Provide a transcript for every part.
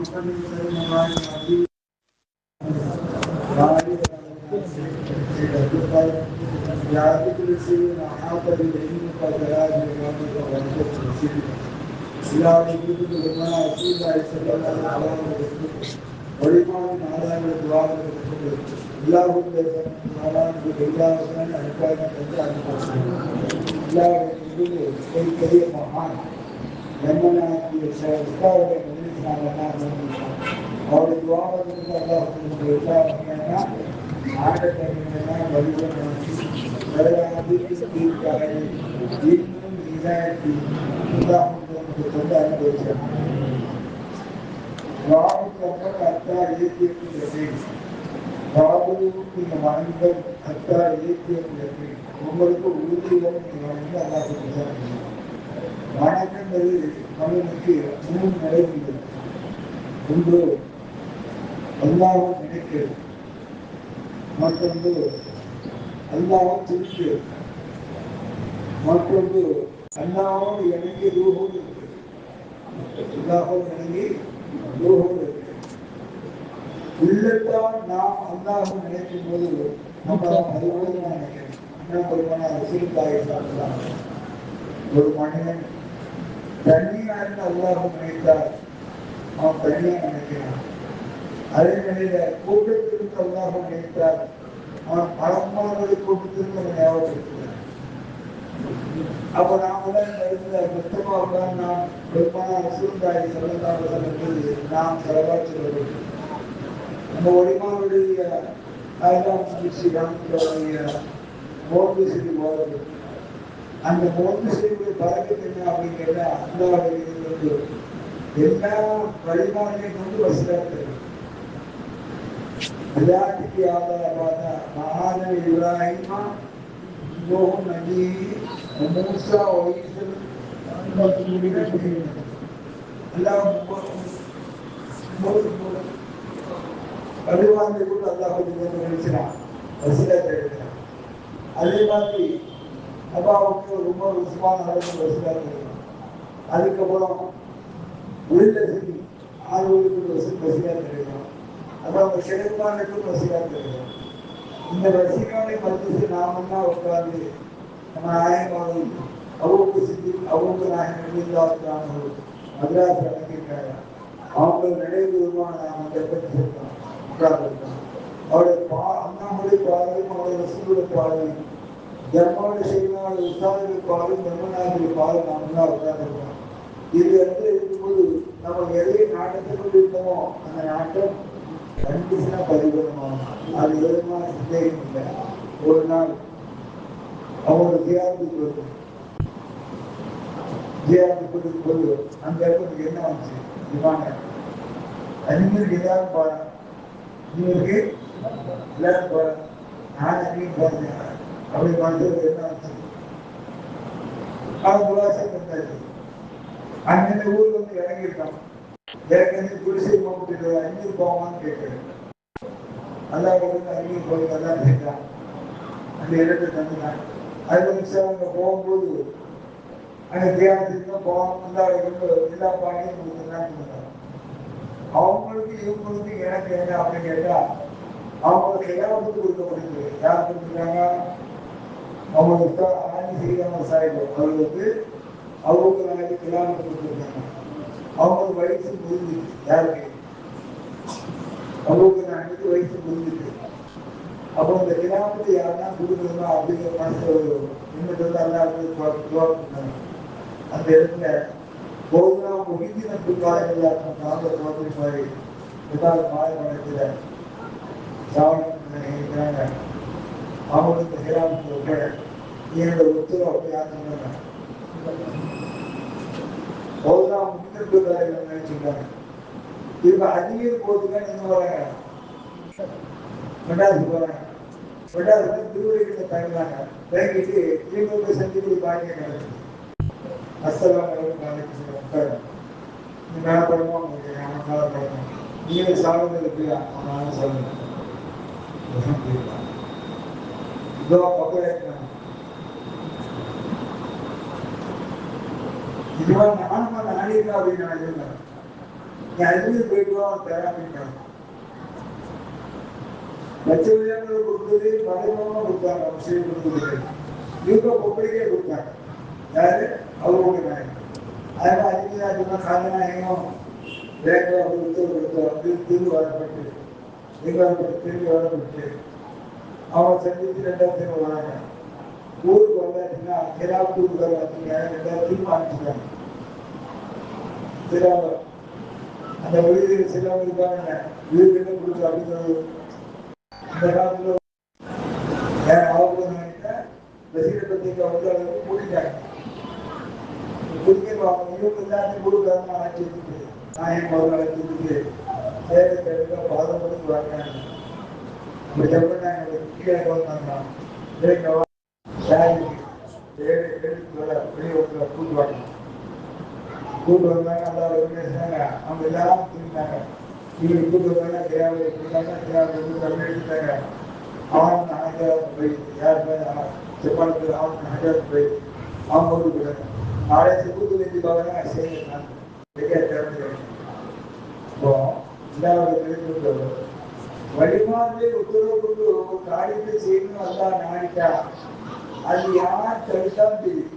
உங்களுக்கு உறுதியோடு நீங்கள் அல்லாஹ் வணக்கங்கள் மனிதனுக்கு 3 நிலை உள்ளது. ஒன்று அல்லாஹ்வை நினைக்கிறது, மற்றொன்று அல்லாஹ்வை துதிக்கிறது, மற்றொன்று அல்லாஹ்வோடு இணங்கி ரூஹோடு இருக்கிறது. அல்லாஹ்வோடு இணங்கி ரூஹோடு இருக்கிறது. உள்ளத்தால் நாம் அல்லாஹ்வை நினைக்கும் போது நம்ம அதுபோல நான் நினைக்கிறேன். ஒரு மனிதன் தனியா இருந்து அல்லாஹ்வை நினைத்தால் அவன் தனியா நினைக்கிறான். அதே நிலையில கூட்டத்திற்கு அல்லாஹ்வை நினைத்தால் அவன் பலமானவர்களை கூட்டத்திற்கு அவன் ஞாபகப்படுத்துகிறான். அப்ப நாம தான் இருந்த புத்தமாக நாம் பெருமான ரசூலுல்லாஹி ஸல்லல்லாஹு அலைஹி வஸல்லம் நாம் செலவாக சொல்வது நம்ம ஒளிமாவுடைய ஆயிரம் ராமனுடைய மோது செய்தி போறது. அந்த மோது செய்தியுடைய பழக்கம் என்ன அப்படின்னு கேட்டா அல்லாஹ்வுடைய எல்லா வழிபாடுகளையும் கொண்டு வசதியாக விளையாட்டுக்கு ஆதாரமாக மகாநபி இப்ராஹிமா நூஹ் நபி மூசா ஈசா அல்லாஹ் வழிபாடுகளை கொண்டு அல்லாஹ் நினைச்சான் வசதியாக இருக்கிறான். அதே மாதிரி அப்பாவுக்கு ரொம்ப உஸ்மான வசதியாக இருக்கிறான். அதுக்கப்புறம் உள்ள செஞ்சு ஆர்வலுக்கு வசதியாக கிடைக்கும். அப்புறம் சிறப்பானுக்கும் வசதியாக கிடைக்கும். இந்த ரசிகாவை மத்திய நாமன்னா உட்கார்ந்து நம்ம நாயகமாக அவங்க செஞ்சு அவங்க நாயகம் மദ്രാസ് அடங்கியிருக்காங்க. அவங்க நினைவுமான நாம பற்றி சொல்றோம் உட்கார்ந்துருக்கோம். அவருடைய அண்ணாமலை பாதையும் அவருடைய ரசூலுடைய பாதையும் ஜர்மாவுடைய செய்தியாளர் உஸ்தாதுடைய பாதையும் ஜெர்மனாவுடைய பாதை நாம தான் உட்கார்ந்துருக்கோம். இது வந்து இருக்கும்போது நம்ம எதை நாட்டத்தை கொண்டு இருந்தோமோ அந்த நாட்டம் கண்டிப்பா பரிபூர்ணமாகும். அது எதுமான சந்தேகம் இல்லை. ஒரு நாள் அவங்களோட ஜியாரத்துக்கு வரும். ஜியாரத்துக்கு கொடுக்கும்போது அந்த இடத்துக்கு என்ன வந்துச்சு விமான அறிஞருக்கு எல்லாரும் பாருங்க, நீங்களுக்கு எல்லாரும் பாருங்க, நான் அறிஞர் பாருங்க அப்படி மனசுக்கு என்ன வந்துச்சு அவங்க விவாசம் வந்தாச்சு. அங்கே ஊருக்கு வந்து இறங்கியிருக்கான். இறங்கி குடிசை போட்டு அறிஞர் போவான்னு கேட்கிறேன். அல்லாஹ் அறிஞர் போய் எல்லாம் கேட்கிறான். அந்த இடத்தை தந்துட்டான். அது நிமிஷம் அங்கே போகும்போது அங்கே தியானத்துக்கு போகணும் எல்லா பாணியும் கொடுத்துருந்தாங்க. அவங்களுக்கு இவங்களுக்கு எனக்கு என்ன அப்படின்னு கேட்டா அவங்களுக்கு எல்லாத்துக்கும் கொடுக்க முடியுது. யார் கொடுத்துருக்காங்க? அவங்களுக்கு ஆணி செய்யாம சாய்வு அவர்களுக்கு அவங்களுக்கு நாளைக்கு கிளாமத்து கொடுத்துருக்காங்க. அவங்களுக்கு வயசு புரிஞ்சிச்சு. யாருக்கு? அவங்களுக்கு நாளைக்கு வயசு புரிஞ்சிச்சு. அப்போ இந்த கிளாமத்து யாருன்னா கொடுக்கணுமா அப்படிங்கிற மனசு இன்னும் எல்லாருக்கும் அந்த இடத்துல போதுனா முகிந்தின புள்ளாயங்களா நாங்க சோதரி மாதிரி ஏதாவது மாயமனத்துல சாவணிக்கிறாங்க. அவங்களுக்கு கிராமத்தில் உட்பட என்னோட உத்தரவு அப்படி ஆச்சுங்க போதுனா முகிந்தின புள்ளாயங்கள் நினைச்சுட்டாங்க. இவங்க அதிகம் போதுதான் என்ன வராங்க மெட்ராஸ் போறாங்க. மெட்ராஸ் திருவள்ளுவர் தங்கினாங்க. தங்கிட்டு இவங்களுக்கு சந்திப்பு பாக்கியம் நடக்குது. மேலப்படமா நீங்க சாப்பிடுறதுக்கு அவனால சொல்லுங்க. இதோ பக்கம் இதுவா நானும் நாளைக்கு அப்படின்னு நான் இருந்தேன். நீ அஞ்சு போயிட்டு வா தராங்க லட்சம் கொடுத்தது மறைமுகமா கொடுத்தாங்க முஸ்லீம் கொடுத்தது இவங்க பொம்பளைக்கே கொடுத்தாங்க யாரு அவருடைய நாயகம் அதனால அதிகமா காலநாயகம் வேக கொடுத்தோம் திரும்பி வரப்பட்டு திரும்பி வரப்பட்டு அவன் சந்தித்து ரெண்டாவது திரும்ப வராங்க ஊருக்கு வந்தாச்சுன்னா கிராப்பூருக்கு வராங்க ரெண்டாவது திரும்ப அனுப்பிச்சிட்டாங்க சில அந்த விடுதியில் சிலவங்க இருக்காங்க வீட்டுக்கு கொடுத்து அப்படிங்கிறது அந்த காலத்துல அவங்க ரசீதை பத்திரிக்கை வந்து அளவுக்கு மூடிட்டாங்க குடிக்கிறவங்க இவங்க எல்லாத்தையும் கொடுக்காம அழைச்சிட்டு நாயம் முதல்ல அழைச்சிட்டு சேவை கேட்க 11 மணிக்கு வராங்க இப்ப தமிழ்நாடு கீழே வந்தாங்க வெளியே கூட்டு வாங்க கூட்டு வந்தாங்க எல்லாரும் பேசினாங்க அவங்க எல்லாரும் திரும்பினாங்க இவங்க கூட்டு வந்தாங்க தேவை கொடுத்தாங்க தேவை தமிழ் எடுத்துட்டாங்க அவன் ஹைதராபாத் போய் யாருமே ஜப்பானுக்கு அவன் ஹைதராபாத் போய் அவங்க கூட்டு போயிட்டாங்க நாளை கூட்டு வேண்டி பார்க்கறாங்க செய்யலாம் இப்போ இல்லாத வழிமாறிலே உத்தரவு கொண்டு ஒரு காரியத்தை செய்யணும் அல்லா நாடிட்டா அது யார் தடுத்தான் தெரியும்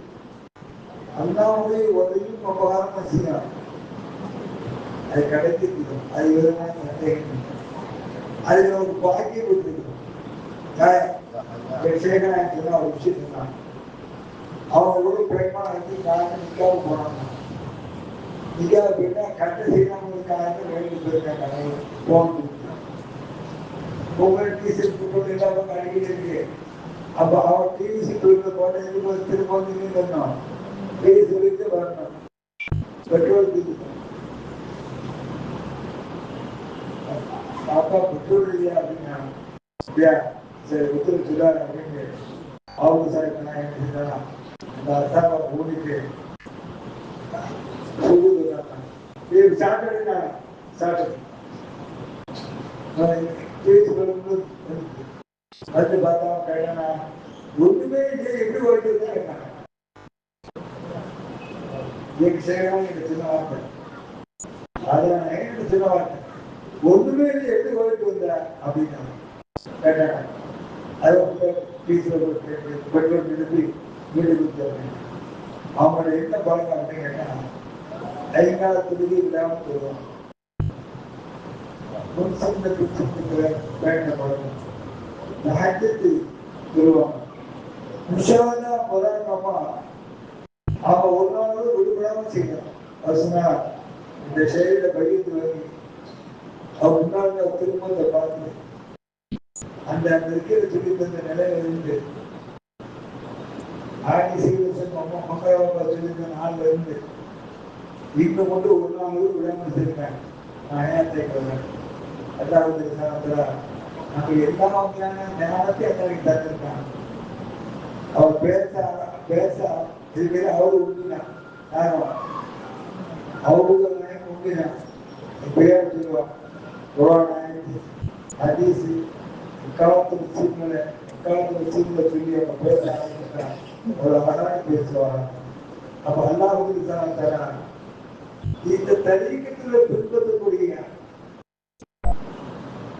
அல்லாவுடைய உதவியும் உபகாரம் செய்யணும் அது கிடைக்கிறது அது விதமான அது நமக்கு பாக்கியம் கொடுத்துருக்கோம் சேகரன் சொன்னா ஒரு விஷயம் சொன்னாங்க அவங்களோட பிரேமா நடத்தி காரணம் நிக்காவு போனாங்க நிக்காவு போயிட்டா கட்ட செய்யறவங்களுக்காக வேண்டி போயிருக்காங்க போன் உங்களை டிஷர்ட் போட்டு எல்லாரும் அடிக்கிட்டு இருக்கு அப்ப அவன் டிவிசி போயிட்டு போட்டு திரும்ப வந்து வரணும் பேசி சொல்லிட்டு வரணும் பெட்ரோல் பாப்பா பெட்ரோல் இல்லையா அப்படின்னா சரி உத்தரவு சொல்லாரு அப்படின்னு அவங்க சார் நான் என்ன செஞ்சாலும் அந்த அசாவை ஓடிட்டு சாப்பிட்டு சாப்பிட்டு வந்து பார்த்தா கேட்டானா ஒண்ணுமே எப்படி ஓடிட்டு இருந்தா கேட்டாங்க எனக்கு செய்யணும் எனக்கு சின்ன வார்த்தை அதான் எனக்கு சின்ன வார்த்தை ஒண்ணுமே இல்லை எப்படி ஓடிட்டு வந்த அப்படின்னா கேட்டாங்க அது பெட்ரோல் நிறுத்தி வீடு கொடுத்து அவங்களோட என்ன பழக்கம் அப்படின்னு கேட்டா ஐங்காலத்துலேயே இல்லாமல் சொல்லுவாங்க வேண்ட பழக்கம் ஹஜ்ஜத்து சொல்லுவாங்க முஷாதா போராட்டமா அவங்க ஒரு நாளோடு விடுபடாம செய்யணும் பசுனா இந்த செயல பகிர்ந்து வாங்கி அவங்க முன்னாள் திரும்பத்தை பார்த்து அந்த இருக்கிற சொல்லி தந்த நிலையில இருந்து ஆடி சீவசன் மங்களா சொல்லியிருந்த நாள்ல இருந்து இன்னும் கொண்டு ஒரு நாள் விடாமல் செய்யிருக்காங்க நான் ஏன் கேட்கிறேன் அதாவது நம்ம எல்லா வகையான ஞானத்தை அன்னைக்கு தந்திருக்காங்க அவர் பேச இதுவே அவரு உண்டுதான் யாரும் அவருக்கு நாயகம் உண்டுதான் பேர் சொல்லுவாங்க குரான் ஹதீஸ் இக்காலத்து விஷயங்களை சொல்லி அவங்க பேச ஆரம்பிச்சாங்க ஒரு அழகாக பேசுவாங்க அப்ப அல்லாஹ்வுக்கு தரான் இந்த தரீக்கத்துல பின்பற்றக்கூடிய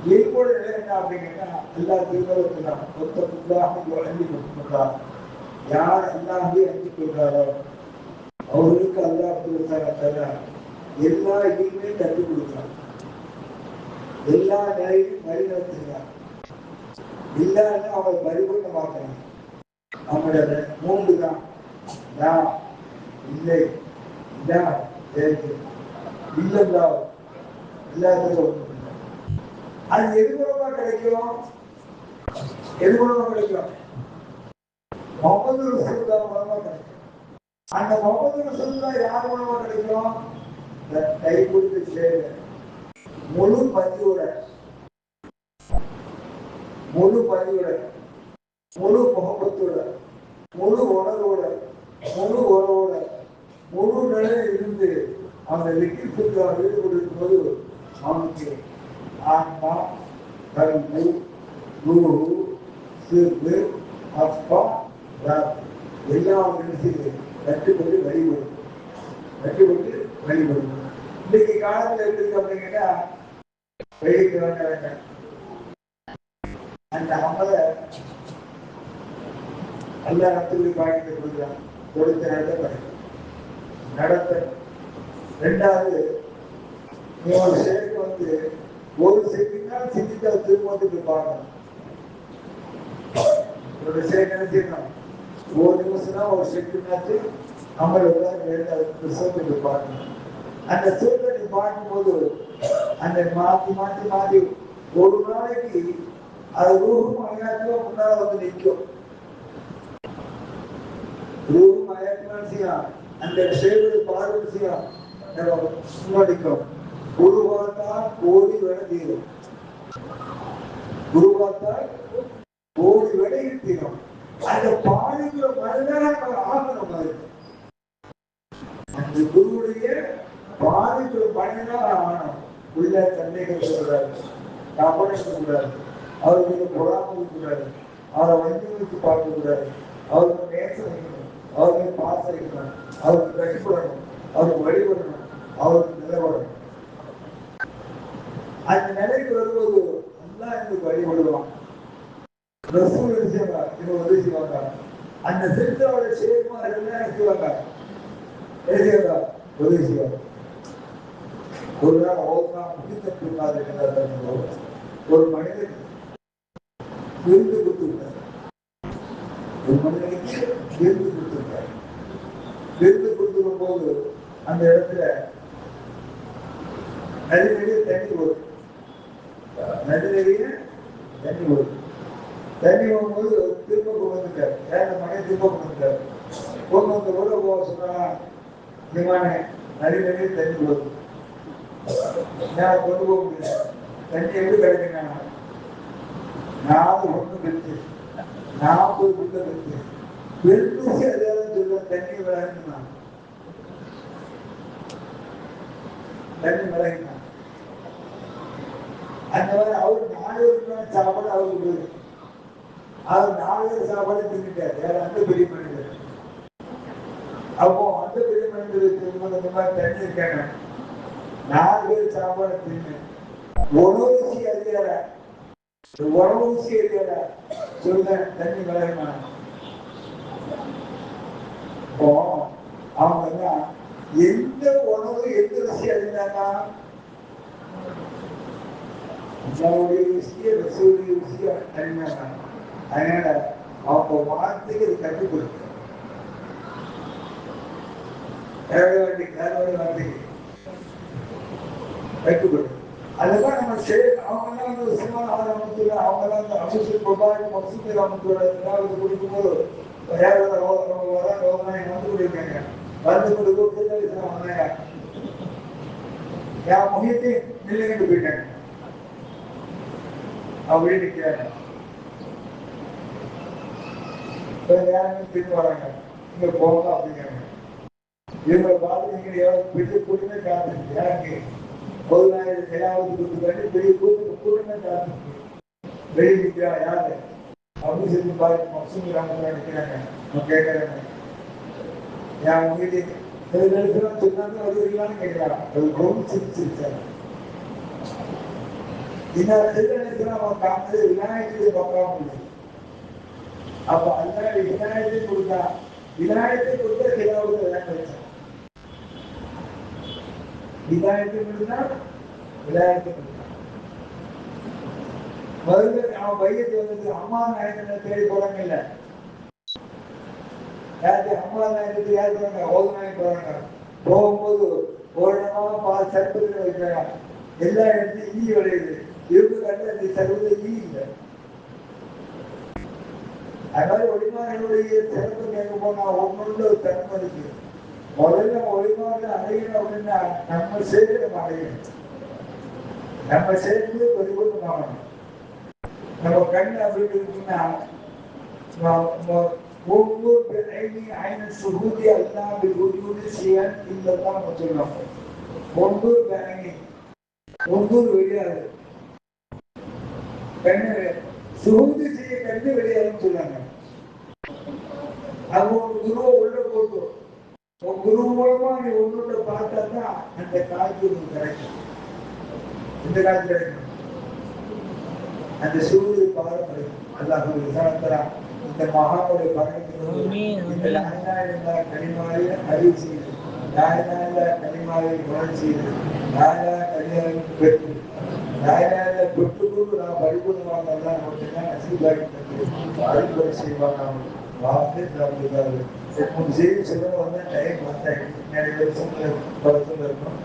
என்னோட நிலை என்ன அப்படின்னா எல்லா திருமணத்திலும் ஒத்தமுல்லாக அஞ்சு கொடுத்துள்ளார் யார் அல்லாஹே அஞ்சு கொள்றாரோ அவருக்கு அல்லாஹ் தர எல்லா இதுவுமே கற்றுக் கொடுக்கிறார் எல்லா நிலையும் வழிநடத்துகிறார் இல்லாத அவர் பரிபூர்ணமாக்கிறார் நம்முடைய மூன்று தான் நான் இல்லை இதான் இல்லல்லா எல்லாத்துக்கும் அது எது மூலமா கிடைக்கும் முகமது ரசூலுல்லாஹ் மூலமா கிடைக்கும் அந்த முகமது ரசூலுல்லாஹ் யார் மூலமா கிடைக்கும் கை கொடுத்து சேர முழு பதிவோட முழு முகப்பத்தோட முழு உணர்வோட முழு உறவோட முழு நிலையில் இருந்து அந்த லிக்கிற்கு ஈடுபடும் போது அவனுக்கு ஆன்மா கல்வி குரு சிறு அப்பா எல்லாம் கட்டுப்பட்டு வழிபடும் இன்னைக்கு காலத்துல எப்படி இருக்கு அப்படின்னா வெயிட்டு வேண்டாம் அந்த அமலை எல்லா இடத்துலையும் பாக்கிட்டு கொடுக்குறாங்க கொடுத்த நடத்த நடத்த. ரெண்டாவது ஒரு செயலுக்கு வந்து ஒரு செகண்ட் சிந்தித்தா திரும்ப பார்க்கணும். ஒரு செயல் நினைச்சிருக்கணும் ஒரு நிமிஷம் தான் ஒரு செகண்ட் அமல் சோதனை பார்க்கணும். அந்த சோதனை பார்க்கும்போது அந்த மாற்றி மாற்றி மாற்றி ஒரு நாளைக்கு அது ரூபம் அயாத்துவா முன்னால வந்து நிற்கும். ரூபம் அயாத்துவா செய்யும் அந்த செயலுடைய பார்வை செய்யும் முன்னாடிக்கும். குருவாத்தால் கோடி விட தீரும். குருவாத்தால் கோடி விடையில் தீரும். அந்த பாதிக்குள்ள மனிதனாக ஆகணும். அந்த குருவுடைய பாதிக்குள்ள மனிதனாக ஆகணும். உள்ள தன்மைகள் சொல்றாரு, கவனிக்கக்கூடாது, அவருக்கு பொறாமல் கூடாது, அவரை வங்கி வைத்து பார்க்க கூடாது, அவருக்கு நேசம் வைக்கணும், அவருக்கு பாசம் வைக்கணும், அவருக்கு கட்டுப்படணும், அவருக்கு வழிபடணும், அவருக்கு நிலவரணும். அந்த நிலைக்கு வரும்போது எல்லாம் எங்களுக்கு வழிபடுவான். ரசூல் செய்வாங்க, இவங்க உதவி செய்வாங்க. அந்த சிறுத்தோட சேர்மா எல்லாம் செய்வாங்க, உதவி செய்வாங்க. ஒரு நாள் ஒரு மனிதன் விருந்து கொடுத்துருக்கார். ஒரு மனிதனுக்கு விருந்து கொடுத்துருக்கார். விருந்து கொடுத்துருக்கும் போது அந்த இடத்துல நதி நிறைய தண்ணி வரும். நதி நிறைய தண்ணி வரும். தண்ணி வரும்போது திரும்ப வந்துட்டார். ஏன் மனைவி திரும்ப வந்துட்டார். கொண்டு வந்து கூட போக சொன்னா விமான நதி நிறைய தண்ணி வரும். நான் கொண்டு போக முடியல. தண்ணி எப்படி கிடைக்குங்க? 4 ஒன்று பெற்று 40 புத்த பெற்று பெருசி அதாவது சொல்ல தண்ணி விளையாடுனா தண்ணி விளையாடினா அந்த மாதிரி அவர் 4 பேர் சாப்பாடு அவருக்கு அவர் 4 பேர் சாப்பாடு தின்னுட்டார். வேற அந்த பெரிய மனிதர். அப்போ அந்த பெரிய மனிதர் இந்த மாதிரி தண்ணி இருக்காங்க. 4 பேர் சாப்பாடு தின்னு உணவுசி அறியாத உணவுசி அறியாத சொல்ல தண்ணி விளையாடுனா இப்போ அவங்க எந்த உணவு எந்த ருசி அறிந்தாங்க? ருசிய ரசூலிய ருசிய அறிந்தாங்க. அதனால அவங்க வார்த்தைக்கு கற்றுக் கொடுக்க வார்த்தைக்கு கற்றுக் கொடுக்க. அதெல்லாம் நம்ம அவங்கெல்லாம் வந்து உஸ்மான் அமைச்சர் அவங்கெல்லாம் அந்த அபிஷேக் பொருளாதார மசூதி அமைச்சரோட கொடுக்கும்போது வந்து கொடுக்காங்க. வந்து கொடுக்க என் முகத்தை நிலையிட்டு போயிட்டாங்க. அப்படின்னு நிற்கிறாங்க. யாருமே திரும்ப வராங்க. இங்க போங்க அப்படிங்கிறாங்க. இவங்களை பார்த்து பெரிய கூட்டமே காத்துருக்கு. யாருக்கு 10,000 ஏழாவது கொடுத்துக்காட்டி பெரிய கூட்டமே காத்துருக்கு. வெளியே நிற்கிறா யாரு அப்படின்னு சொல்லி பார்த்து மசூதி ராமத்துல நிற்கிறாங்க. கேட்கறாங்க என் முகத்தை சொன்னாங்க வருவீங்களான்னு கேட்கிறாங்க. அது ரொம்ப சிரிச்சிருச்சாங்க. இந்த திருநெல்வேலி அவன் காமிச்சது விநாயகத்தை பார்க்காம முடியும். அப்ப அதனால விநாயகத்தை கொடுத்தா விநாயகத்தை கொடுத்தா கிலாவுக்கு விளையாட்டு வச்சான். விநாயகத்தை கொடுத்தா விநாயகத்தை கொடுத்தான். மருந்து அவன் வையத்தை வந்து அம்மா நாயகனை தேடி போறாங்க. இல்ல யாரு அம்மா நாயகத்தை யாரு போறாங்க? ஓது நாயகம் போறாங்க. போகும்போது ஒரு இடமா சர்ப்பத்தில் வைக்கிறாங்க. எல்லா இடத்துலையும் ஈ விளையுது. இவங்க கண்ட இந்த சர்வத ஈ இல்லை. அது மாதிரி ஒளிமார்களுடைய சிறப்பு கேட்க போனா ஒன்னொன்று ஒரு தன்மை இருக்கு. முதல்ல ஒளிமார்கள் அடையணும் அப்படின்னா நம்ம சேர்ந்து நம்ம அடையணும். நம்ம சேர்ந்து பரிபூர்ணம் ஆகணும். நம்ம கண் அப்படின்னு இருக்குன்னா ஒவ்வொரு சுகுதி எல்லாம் செய்ய இல்லதான் நம்ம சொல்லலாம். ஒவ்வொரு பேங்கி ஒவ்வொரு வெளியாது கண்ணு சுகுதி செய்ய கண்ணு வெளியாதுன்னு சொன்னாங்க. அது ஒரு குருவை உள்ள போட்டு உன் குரு மூலமா நீ ஒன்னொன்று பார்த்தா தான் அந்த காட்சி உனக்கு கிடைக்கும். இந்த காட்சி கிடைக்கும், அந்த சூரிய பாடம் கிடைக்கும். அல்லாஹ் விசாரத்தரா இந்த மகானுடைய பகை இந்த நாயனா கனிமாவிய அறிவு செய்து, நாயனா கனிமாவை உணர்வு செய்து, நாயனா கனிமாவை பெற்று, நாயனா பெற்றுக்கொண்டு நான் பரிபூர்ணமாக எல்லாம் மட்டும்தான் நசீபாக்கி தந்து அறுபடை செய்வாங்க. வாக்கு தந்துள்ளாரு. செய்தி சொல்ல வந்து டைம் வந்தாங்க. நிறைய வருஷம் இருக்கும்.